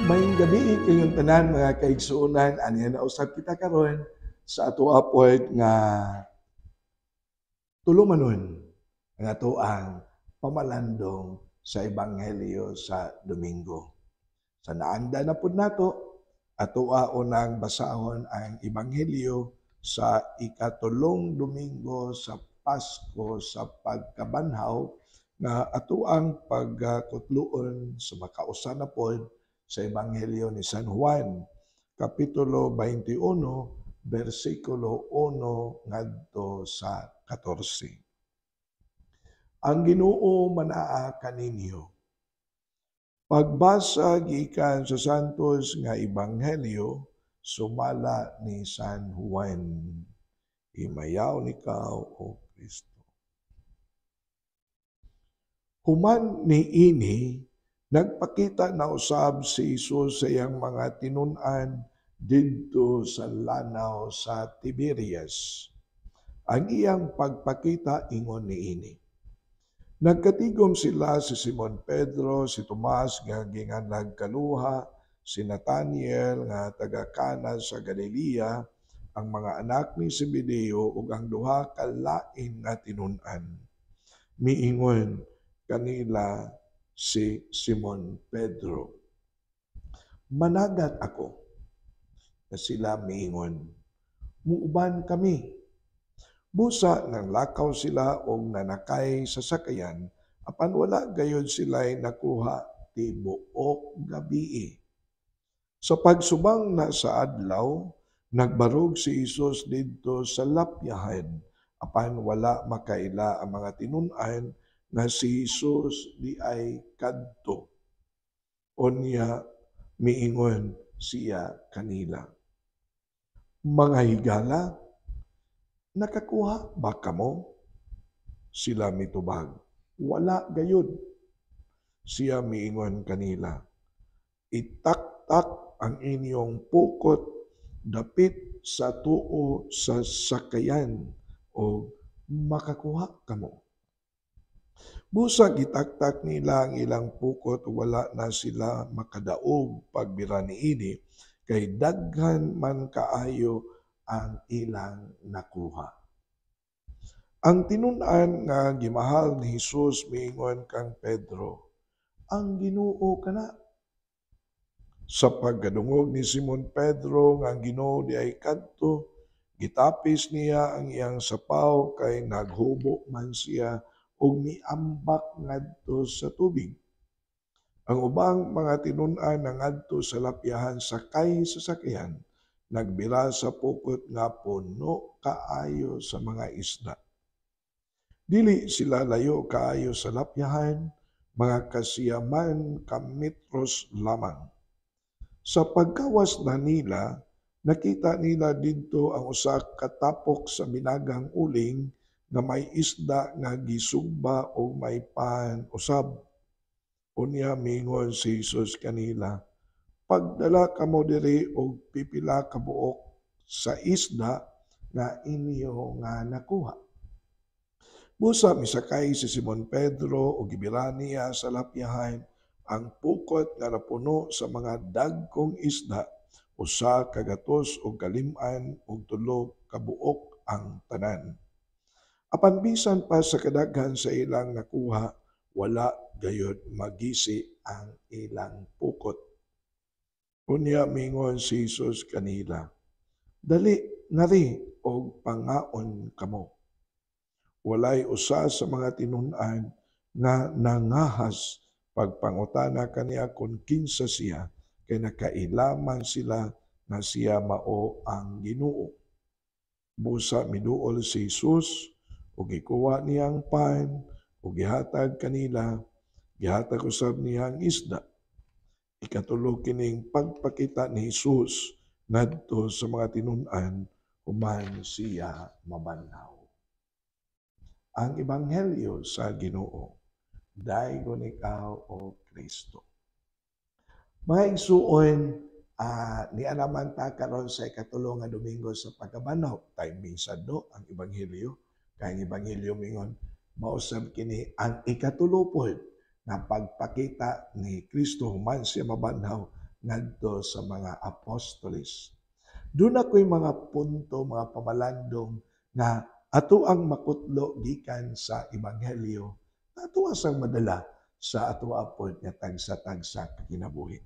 Maayong gabi kayong tanan mga kaigsuonan, aniya na usab kita karon sa ato apod nga tulumanon ang ato ang pamalandong sa ebanghelyo sa Domingo. Sa naanda na pud nato, atoa unang basahon ang ebanghelyo sa ikatulong Domingo sa Pasko sa pagkabanhaw nga ato ang pagkutloon sa makausa na pod sa ebanghelyo ni San Juan, kapitulo 21, versikulo 1 ngadto sa 14. Ang Ginoo manaa kaninyo. Pagbasa gikan sa Santos nga Ebanghelyo sumala ni San Juan. Himayaw nikaw, O Kristo. Human ni ini, nagpakita na usab si Isus sa iyang mga tinun-an didto sa lanaw sa Tiberias. Ang iyang pagpakita ingon ni ini. Nagkatigom sila si Simon Pedro, si Tomas nga ginganlag kaluha, si Nathaniel nga taga Cana sa Galilea, ang mga anak ni Zebedeo ug ang duha ka lain nga tinun-an. Miingon kanila si Simon Pedro, "Managat ako." Na sila miingon, "Muuban kami." Busa nang lakaw sila og nanakay sa sakayan, apan wala gayud sila'y nakuha tibuok gabii. Sa pagsubang na sa adlaw, nagbarog si Isus didto sa lapyahan, apan wala makaila ang mga tinun-an nga si Isus di ay kadto. Unya miingon siya kanila, "Mga higala, nakakuha ba kamo?" Sila mitubag, "Wala gayud." Siya miingon kanila, "Itaktak ang inyong pukot dapit sa tuo sa sakayan o makakuha kamo." Busa gitaktak nila ang ilang pukot, wala na sila makadaog pagbira niini kay daghan man kaayo ang ilang nakuha. Ang tinun-an nga gimahal ni Hesus miingon kang Pedro, "Ang Ginoo kana." Sa pagkadungog ni Simon Pedro nga ang Ginoo di ay kadto, gitapis niya ang iyang sapaw kay naghubo man siya ug miambak ngadto sa tubig. Ang ubang mga tinun-an nangadto sa lapyahan sakay sa sakyan, nagbira sa pukot nga puno kaayo sa mga isda. Dili sila layo kaayo sa lapyahan, mga kasiyaman ka metros lamang. Sa pagkawas na nila, nakita nila didto ang usa ka tapok sa minagang uling nga may isda nga gisugba o may pan usab. Unya mingon si Jesus kanila, "Pagdala kamo diri og pipila ka buok sa isda nga inyo nga nakuha." Busa misakay si Simon Pedro ug gibira niya sa lapyahan ang pukot nga napuno sa mga dagkong isda, usa ka gatos og kalim-an ug 3 ka buok ang tanan. Apan bisan pa sa kadaghan sa ilang nakuha, wala gayud magisi ang ilang pukot. Unya mingon si Jesus kanila, "Dali ngari og pangaon kamo." Walay usa sa mga tinun-an nga nangahas pagpangutana kaniya kung kinsa siya, kay nakailaman sila nga siya mao ang Ginoo. Busa miduol si Jesus ug gikuha niya ang pan ug gihatag kanila, gihatag usab niya ang isda. Ikatulo kining pagpakita ni Jesus ngadto sa mga tinun-an human siya mabanhaw. Ang Ebanghelyo sa Ginoo. Daygon ikaw, O Kristo. Mga igsuon, nianaman ta karon sa ikatulo nga Domingo sa pagkabanhaw. Time Saddo ang Ebanghelyo. Kay ang Ebanghelyo mingon, mausab kini ang ikatulo pod nga pagpakita ni Kristo human siya mabanhaw ngadto sa mga apostoles. Doon ako'y mga punto, mga pamalandong nga ato ang makutlo gikan sa ebanghelyo, ato asang madala sa ato apod nga tagsa-tagsa ka kinabuhi.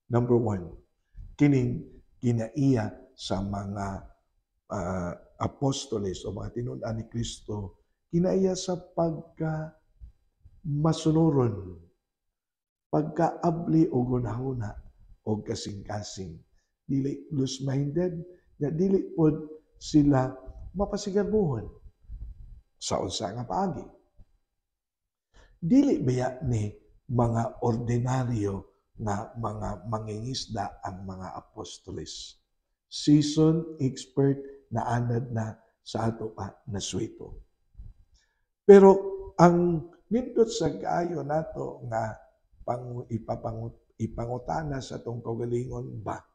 Number 1, kining kinaiya sa mga apostoles o mga tinud-an ni Kristo, kinaiya sa masunuron, pagkaabli o gunahuna o kasing-kasing. Dili loose-minded, nga dili pod sila mapasigarbuhon sa unsa nga paagi. Dili baya ni mga ordinaryo nga mga mangingisda ang mga apostoles. Seasoned, expert, na anad na sa ato pa naswito. Pero ang nindot sa kaayo nato nga ipangutana sa tong kaugalingon ba,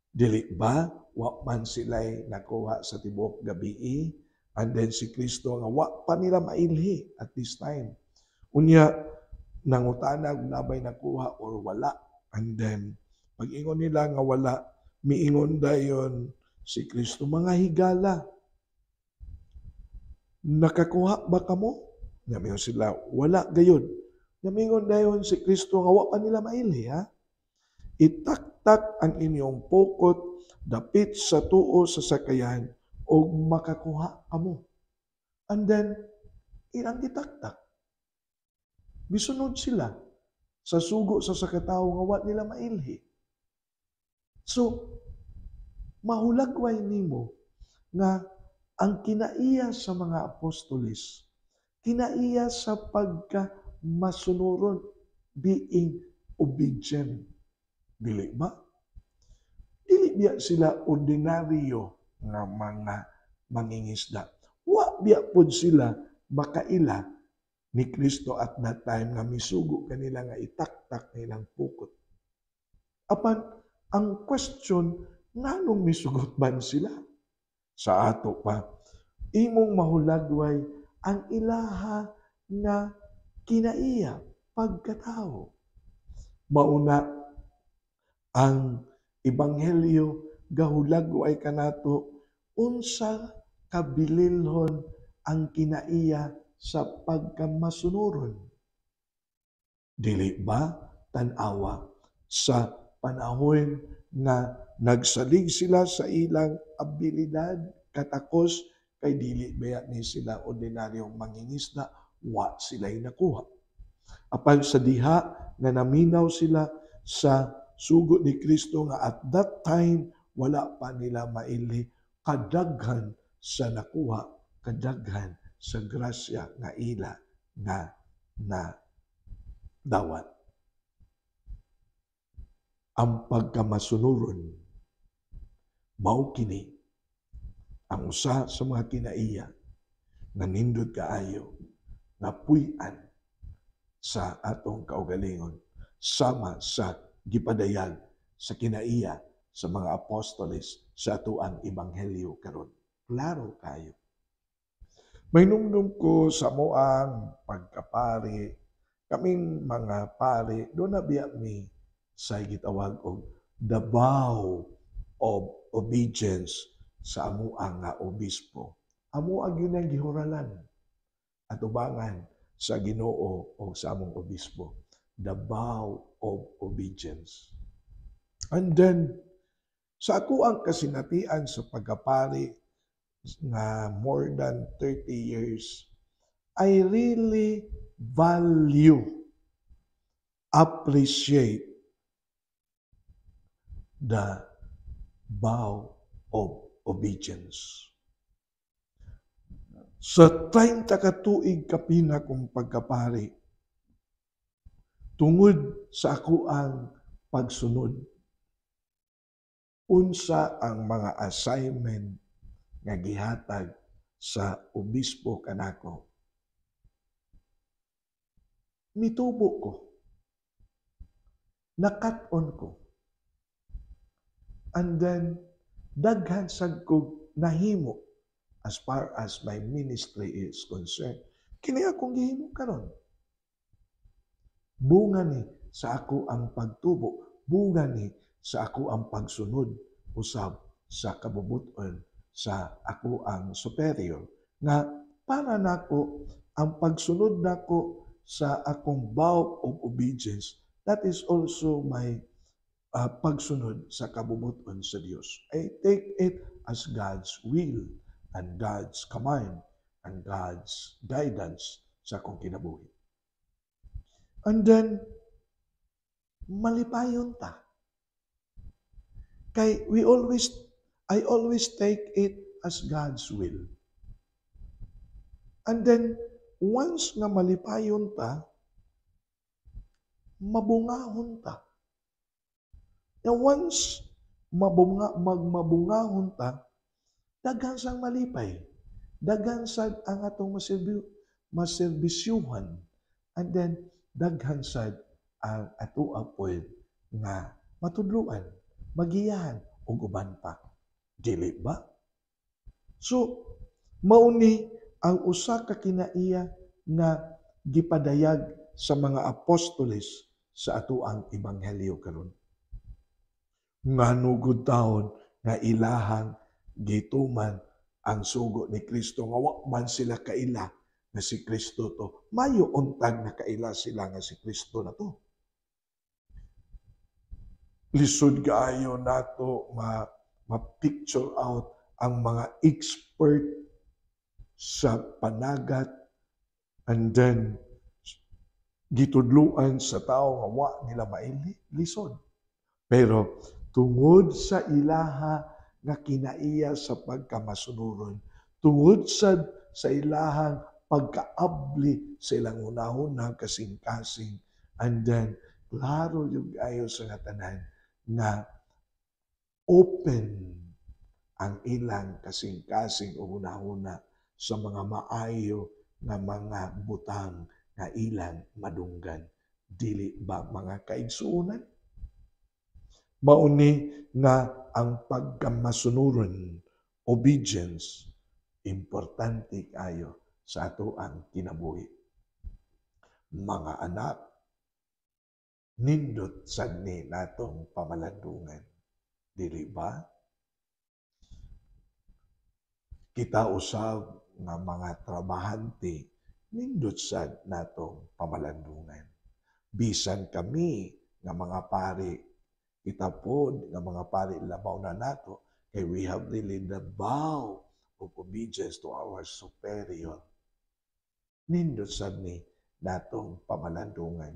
dili ba wa man sila'y nakuha sa tibuok gabii, and then si Kristo nga wa pa nila mailhi at this time. Unya nangutana kung nabay nakuha or wala, and then pag-ingon nila nga wala, miingon dayon si Kristo, mga higala, nakakuha ba kamo? Namingon sila, wala gayon. Namingon dayon si Kristo nga wa pa nila mailhi, ha? Itaktak ang inyong pukot, dapit sa tuo sa sakayan, o makakuha kamo. And then, ilang gitaktak. Bisunod sila sa sugo sa sakatawo nga wa nila mailhi. So, mahulagway nimo nga ang kinaiya sa mga apostoles, kinaiya sa pagka-masunuron, being obedient. Dili ba? Dili biya sila ordinaryo nga mga mangingisda. Wa biya pod sila makaila ni Kristo at that time nga misugo kanila nga itaktak nilang pukot. Apan, ang question, nganong misugot man sila? Sa ato pa, imong mahulagway ang ilaha nga kinaiya pagkatao. Mauna ang ebanghelyo gahulagway kanato unsa kabililhon ang kinaiya sa pagkamasunuron. Dili ba tan-awa sa panahon nga nagsalig sila sa ilang abilidad, katakos, kay dili baya ni sila ordinaryong mangingisda, wa sila'y nakuha. Apan sa diha nga naminaw sila sa sugo ni Kristo nga at that time wala pa nila mailhi, kadaghan sa nakuha, kadaghan sa grasya nga ila na dawat. Ang pagkamasunuron, mao kini ang usa sa mga kinaiya nga nindot kaayo nga puy-an sa atong kaugalingon sama sa gipadayag sa kinaiya sa mga apostoles sa atuang ebanghelyo karon. Klaro kayo. May numdum ko sa moang pagkapari, kaming mga pari, doon na biya mi sa gitawag og the vow of obedience sa amuang nga obispo. Amuang yun ang gihuralan at ubangan sa Ginoo o sa among obispo. The vow of obedience. And then, sa ako ang kasinatian sa pagkapari nga more than 30 years, I really value, appreciate the vow of obedience. Sa 30 ka tuig kapina kong pagkapari, tungod sa ako ang pagsunod, unsa ang mga assignment nga gihatag sa obispo kanako. Mitubo ko. Nakat-on ko. And then, daghan sad ko nahimo as far as my ministry is concerned. Kini akong gihimo karon. Bunga ni sa ako ang pagtubo. bunga ni sa ako ang pagsunod usab sa kabubuton sa ako ang superior nga para nako ang pagsunod nako sa akong vow of obedience, that is also my pagsunod sa kabubuton sa Dios. I take it as God's will and God's command and God's guidance sa akong kinabuhi. And then, malipayon ta. Kay I always take it as God's will. And then, once nga malipayon ta, mabungahon ta. And once magmabungahon ta, daghan sang malipay. Daghan sad ang atong maserbisyuhan. And then, daghan sad ang ato apod nga matudluan, magiyahan, o uban pa. Dili ba? So, mauni ang usa ka kinaiya nga gipadayag sa mga apostoles sa ato ang ebanghelyo karon. Ngano gud taon nga ilahang gituman ang sugo ni Kristo nga wa man sila kaila nga si Kristo to. Mayo untag na kaila sila nga si Kristo na to. Lisod kaayo nato ma-picture out ang mga expert sa panagat and then gitudluan sa tao nga wa nila lisod. Pero tungod sa ilaha nga kinaiya sa pagkamasunuron, tungod sa ilahang pagkaabli sa ilang hunahunang kasing-kasing, and then klaro yung ayo sa nga tanan nga open ang ilang kasing-kasing o hunahuna sa mga maayo nga mga butang nga ilang madunggan. Dili ba mga kaigsuonan? Mauni nga ang pagkamasunuron, obedience, importante kayo sa ato ang kinabuhi. Mga anak, nindot sad ni natong pamalandungan. Dili ba? Kita usab nga mga trabahante, nindot sad natong pamalandungan. Bisan kami nga mga pari, kita po nga mga pari labaw na nato, kay we have really the vow of obedience to our superior. Nindot sad ni natong pamalandungan.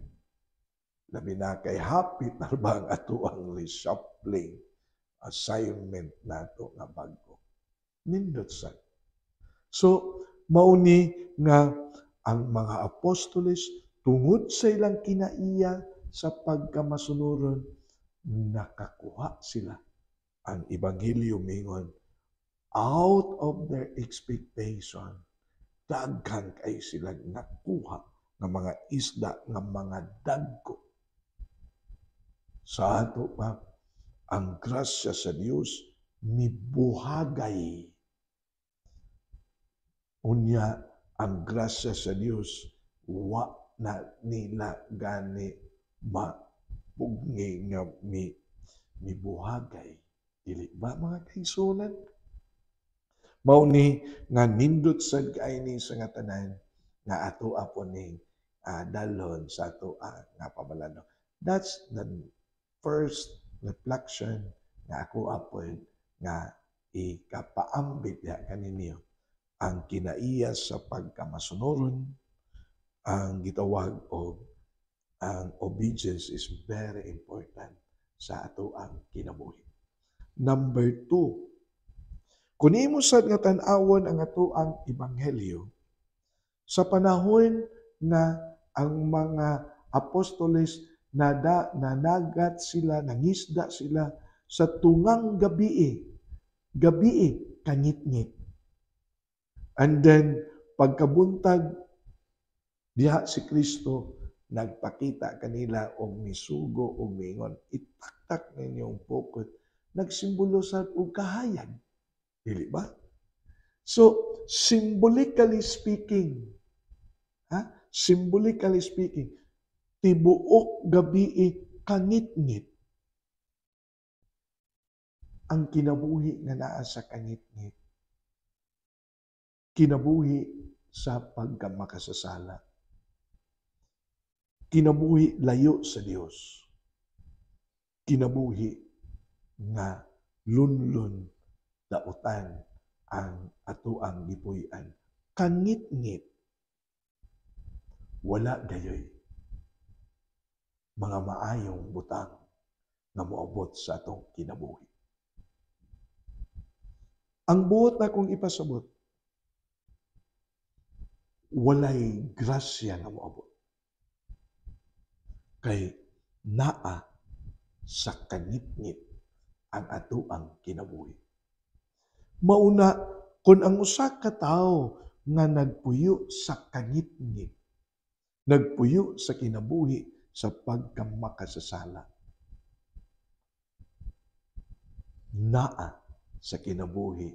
Labi na kay hapit na ba ang ato ang reshuffling assignment nato nga bago. Nindot sad. So, mauni nga ang mga apostoles tungod sa ilang kinaiya sa pagkamasunuron, nakakuha sila ang ebanghelyo mingon out of their expectation. Daghan kay sila nakuha ng mga isda, ng mga dagko. Sa ato pa, ang grasya sa Dios mibuhagay. Unya, ang grasya sa Dios wa na nila gani mapugni nga mibuhagay. Dili ba mga kaigsuonan? Mauni nga nindot sad kaini sa nga tanan nga ato apon ning dalhon sa ato nga pabalano. That's the first reflection nga ako apon nga ikapaambit ya kaninyo. Ang kinaiya sa pagkamasunuron, ang gitawag o ang obedience is very important sa ato ang kinabuhi. Number 2, kung imo sad nga tan-awon ang ato ang ebanghelyo, sa panahon na ang mga apostoles nanagat sila, nangisda sila sa tungang gabi kangit-ngit. And then, pagkabuntag, diha si Kristo, nagpakita kanila og misugo og mingon, itaktak ninyong pukot, nagsimbolo sa og kahayag. Dili ba? So, symbolically speaking, symbolically speaking, tibuok gabi kangit-ngit. ang kinabuhi nga naa sa kangit-ngit, kinabuhi sa pagkamakasasala, kinabuhi layo sa Dios, kinabuhi nga lunlon dautan ang atoang gipuy-an. Kangit-ngit, wala gayoy mga maayong butang nga moabot sa atong kinabuhi. Ang buot na kong ipasabot, walay grasya nga moabot. Kay naa sa kangit-ngit ang atoang kinabuhi. Mauna, kung ang usa ka tawo nga nagpuyo sa kangit-ngit, nagpuyo sa kinabuhi sa pagkamakasasala, naa sa kinabuhi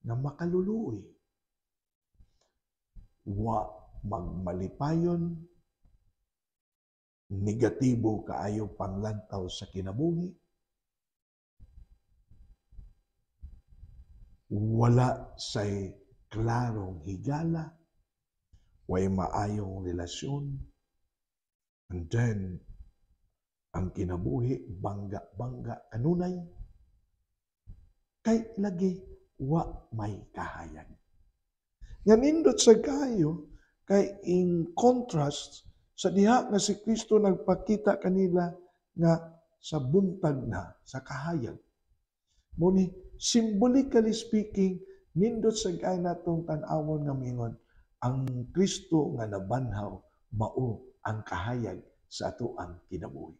nga makaluluoy, wa magmalipayon, negatibo kaayo panglantaw sa kinabuhi, wala say klarong higala, way maayong relasyon, and then ang kinabuhi bangga-bangga kanunay, kay lagi wa may kahayag. Nga nindot sa kayo, kay in contrast sa diha nga si Kristo nagpakita kanila nga sa buntag na, sa kahayag. Muni, symbolically speaking, nindot sa kay natong tan-awon nga mingon, ang Kristo nga nabanhaw mao ang kahayag sa atoang kinabuhi.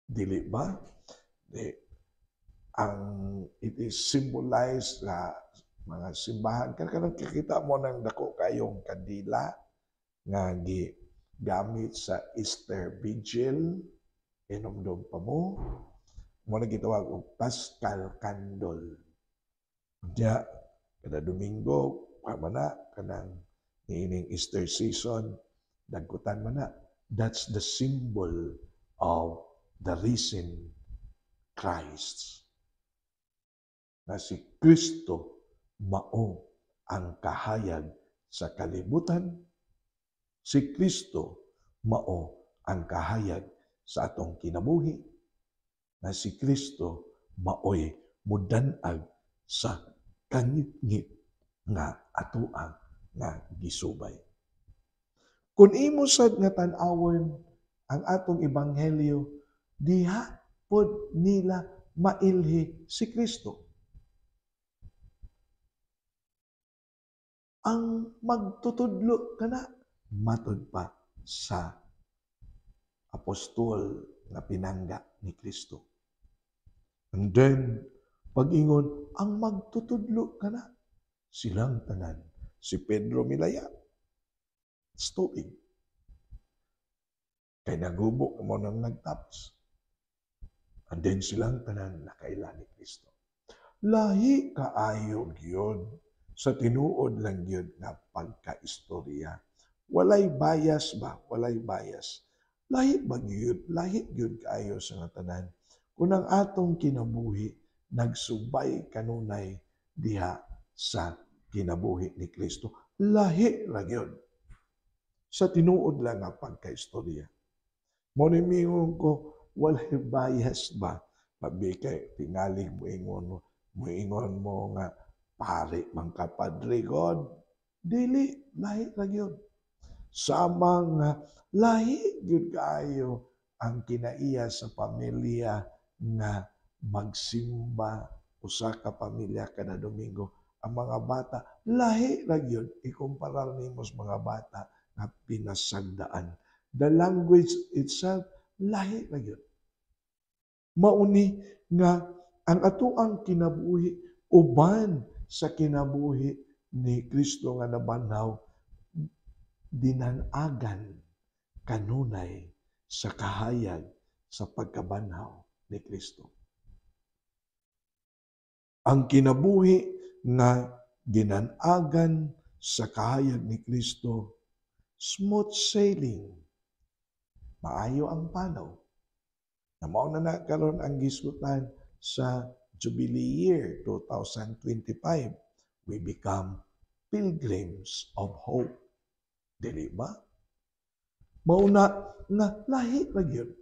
Dili ba? It is symbolized na mga simbahan. Kanang kikita mo ng dako kayong kandila nga gamit sa Easter Vigil, inomdom pa mo. Mo na gitawag og Paschal Candle. Diya, kada Domingo, mana kanang niining Easter season, dagkutan man na. That's the symbol of the risen Christ. Na si Kristo mao ang kahayag sa kalibutan. Si Kristo mao ang kahayag sa atong kinabuhi. Na si Kristo maoy mudanag sa kangit-ngit nga atoang nga gisubay. Kung imo sad nga tan-awon ang atong ebanghelyo, diha pod nila mailhi si Kristo. Ang magtutudlo kana matud pa sa apostol nga pinangga ni Kristo. And then, pag-ingon, ang magtutudlo kana silang tanan. Si Pedro Milaya, stuig. Kay nagubo mo nang nagtapos. And then silang tanan nakaila ni Kristo. Lahi kaayo gyud sa tinuod lang gyud nga pagkaistorya. Walay bias ba? Walay bias. Lahi ba gyud? Lahi gyud kaayo sa nga tanan. Kung ang atong kinabuhi nagsubay kanunay diha sa kinabuhi ni Kristo, lahi ra gyud sa tinuod lang nga pagkaistorya. Mo ni mingon ko, walay bias ba? Labi kay tingaling moingon mo nga pare man ka Padre God. Dili, lahi ra gyud. Samang lahi gyud kaayo ang kinaiya sa pamilya nga magsimba usa ka pamilya kada Domingo. Ang mga bata, lahi ra gyud ikumparar nimo sa mga bata nga pinasagdaan. The language itself, lahi ra gyud. Mauni nga ang atoang kinabuhi uban sa kinabuhi ni Kristo nga nabanhaw dinanagan kanunay sa kahayag sa pagkabanhaw ni Kristo. Ang kinabuhi nga ginanagan sa kahayag ni Kristo, smooth sailing, maayo ang panaw. Na mao na nagkaroon ang gisgutan sa Jubilee Year 2025, we become pilgrims of hope. Dili ba? Mauna nga lahi ra gyud.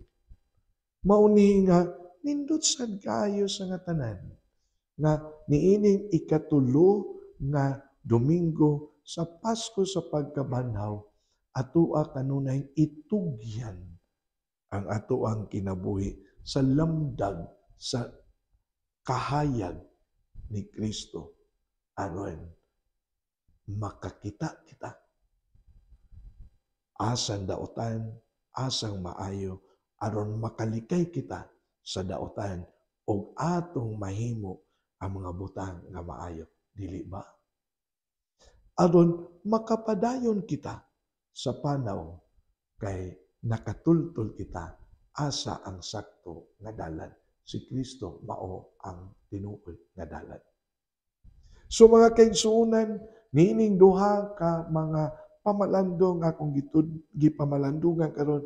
Mauni nga nindot sad kaayo sa nga tanan nga niining ikatulo nga Domingo sa Pasko sa pagkabanhaw atoa kanunay itugyan ang atoang kinabuhi sa lamdag sa kahayag ni Kristo aron makakita kita asang daotan, asang maayo aron makalikay kita sa daotan ug atong mahimo ang mga butang nga maayo, dili ba? Aron makapadayon kita sa panaw kay nakatultol kita asa ang sakto nga dalan. Si Kristo mao ang tinuod nga dalan. So mga kaigsuonan, nining duha ka mga pamalandong akong gipamalandungan karon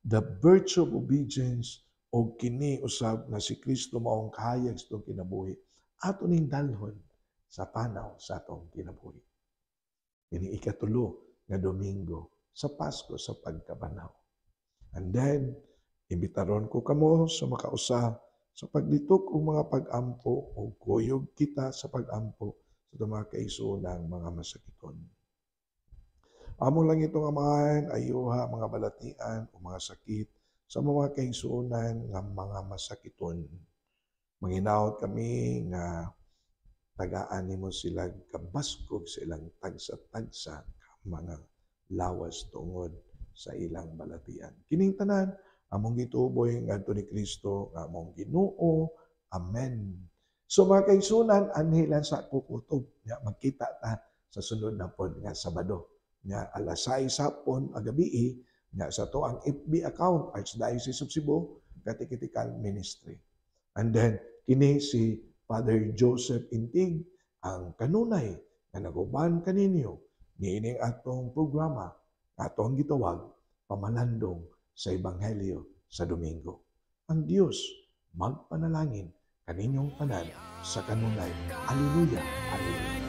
the virtue of obedience o kini usab nga si Kristo maong kahayag sa atong kinabuhi ato ning dalhon sa panaw sa atong kinabuhi. Kini ikatulo nga Domingo sa Pasko sa pagkabanhaw. And then imbitaron ko kamo sa makausa sa paglitok og mga pag-ampo o kuyog kita sa pag-ampo sa mga kaigsuonang mga masakiton. Amo lang itong amahan, ayuha, mga balatian o mga sakit sa mga kaigsuonan nga mga masakiton. Manginaot kami nga tagaan nimo sila kabaskog sa ilang tagsa-tagsa mga lawas tungod sa ilang balatian. Kining tanan among gituboy ngadto ni Kristo nga among Ginoo. Amen. So mga kaigsuonan, anhilan sa kukutob. Magkita ta sa sunod na pod nga Sabado. Nga alas 6 hapon agabi nga sa to ang FB account Archdiocese of Cebu Catechetical Ministry. And then kini si Father Joseph Intig ang kanunay nga naguban kaninyo niining atong programa atong gitawag pamalandong sa Ebanghelyo sa Domingo. Ang Dios magpanalangin kaninyong tanan sa kanunay. Alleluia. Alleluia.